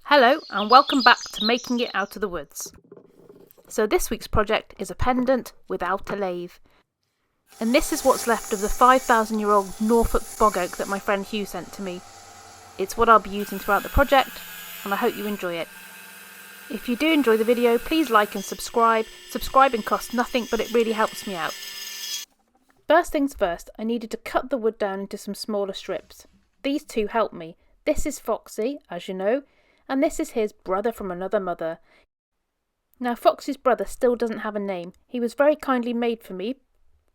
Hello and welcome back to Making It Out of the Woods. So this week's project is a pendant without a lathe. And this is what's left of the 5,000-year-old Norfolk bog oak that my friend Hugh sent to me. It's what I'll be using throughout the project, and I hope you enjoy it. If you do enjoy the video, please like and subscribe. Subscribing costs nothing, but it really helps me out. First things first, I needed to cut the wood down into some smaller strips. These two helped me. This is Foxy, as you know, and this is his brother from another mother. Now Foxy's brother still doesn't have a name. He was very kindly made for me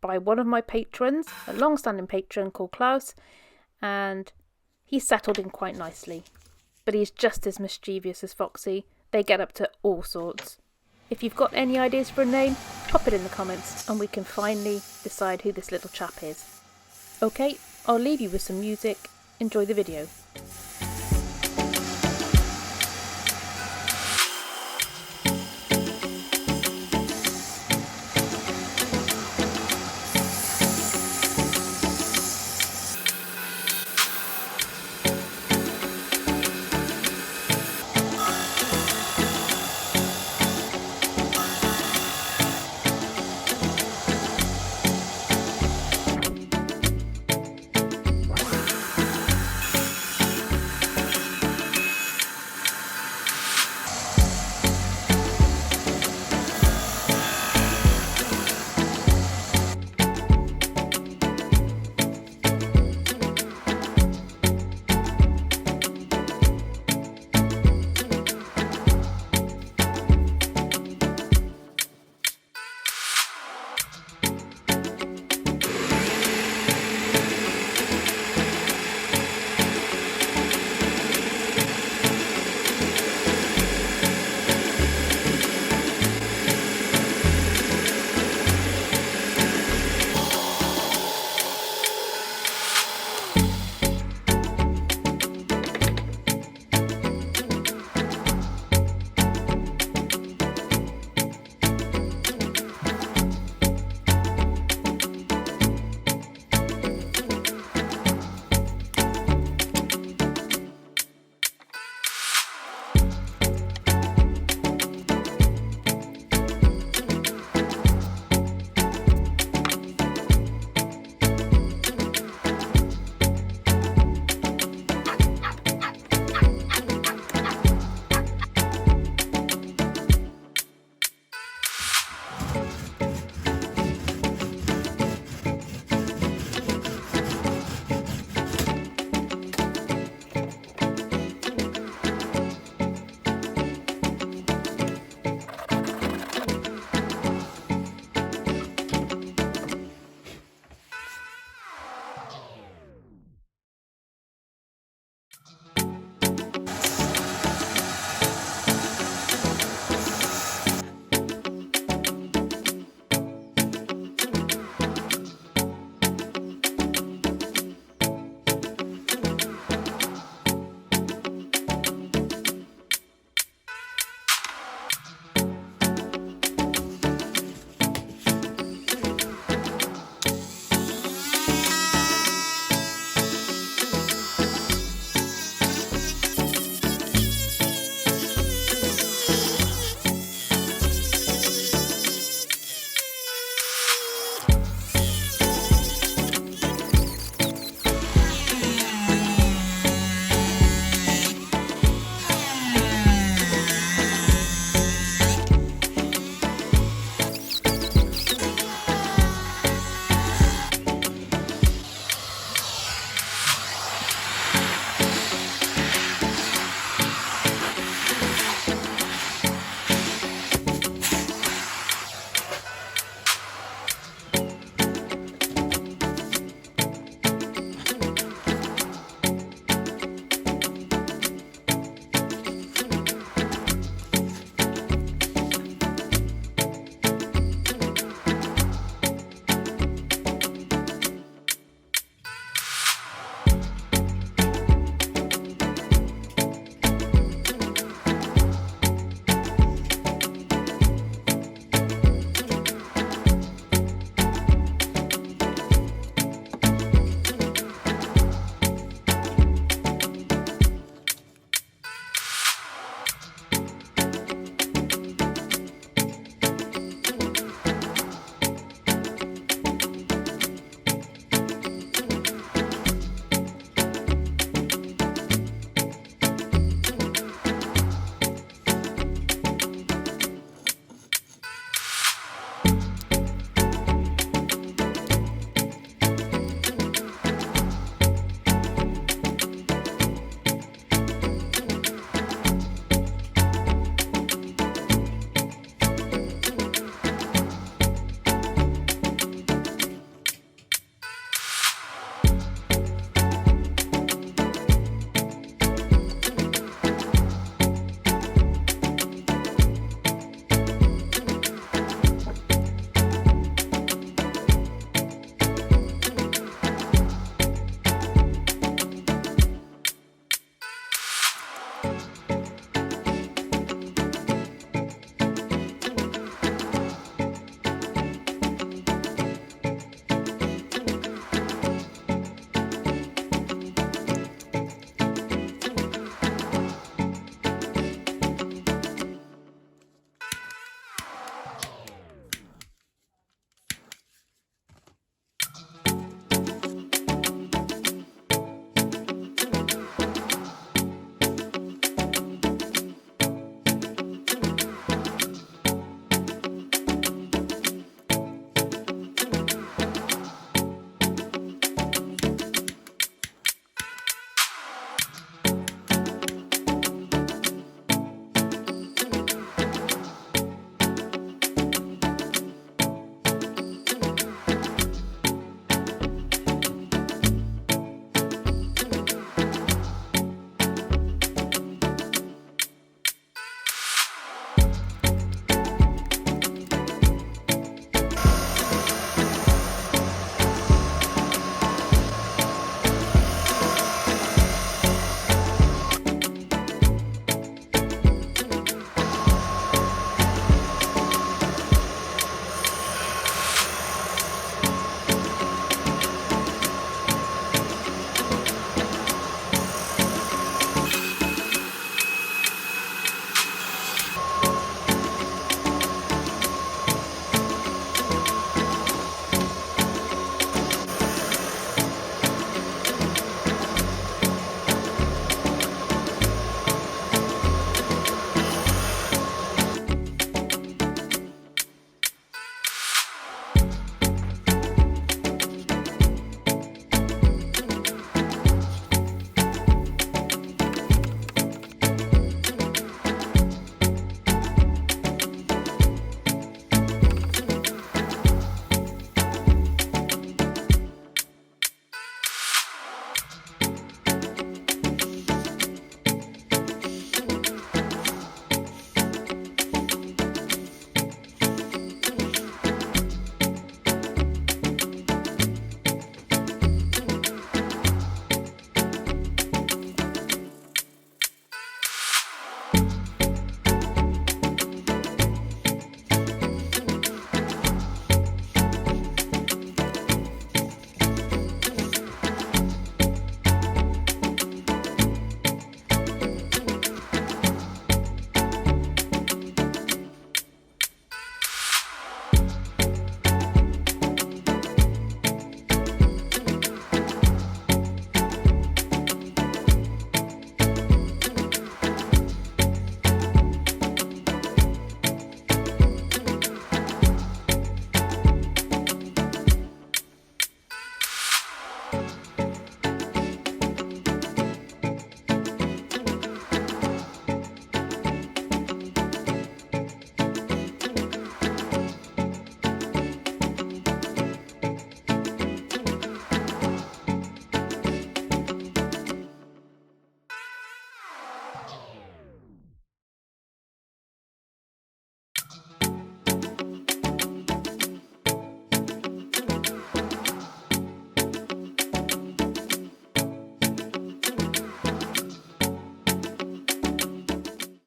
by one of my patrons, a long-standing patron called Klaus, and he settled in quite nicely. But he's just as mischievous as Foxy. They get up to all sorts. If you've got any ideas for a name, pop it in the comments and we can finally decide who this little chap is. Okay, I'll leave you with some music. Enjoy the video.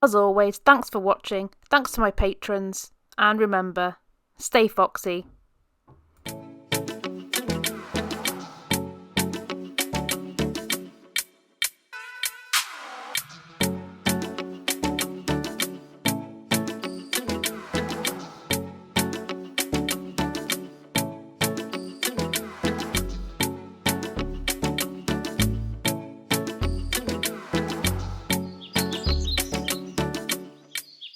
As always, thanks for watching, thanks to my patrons, and remember, stay foxy.